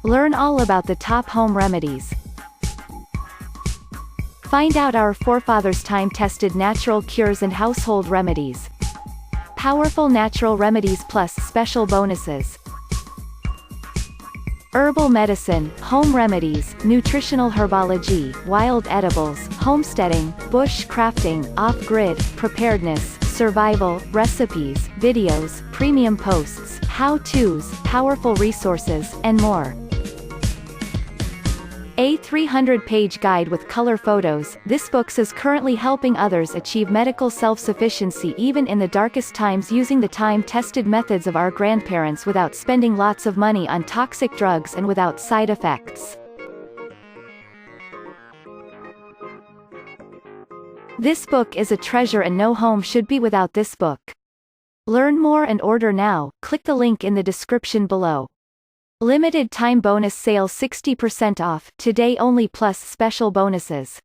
Learn all about the top home remedies. Find out our forefathers' time-tested natural cures and household remedies. Powerful natural remedies plus special bonuses. Herbal medicine, home remedies, nutritional herbology, wild edibles, homesteading, bushcrafting, off-grid, preparedness, survival, recipes, videos, premium posts, how-tos, powerful resources, and more. A 300-page guide with color photos. This book is currently helping others achieve medical self-sufficiency even in the darkest times using the time-tested methods of our grandparents without spending lots of money on toxic drugs and without side effects. This book is a treasure and no home should be without this book. Learn more and order now. Click the link in the description below. Limited time bonus sale 60% off, today only plus special bonuses.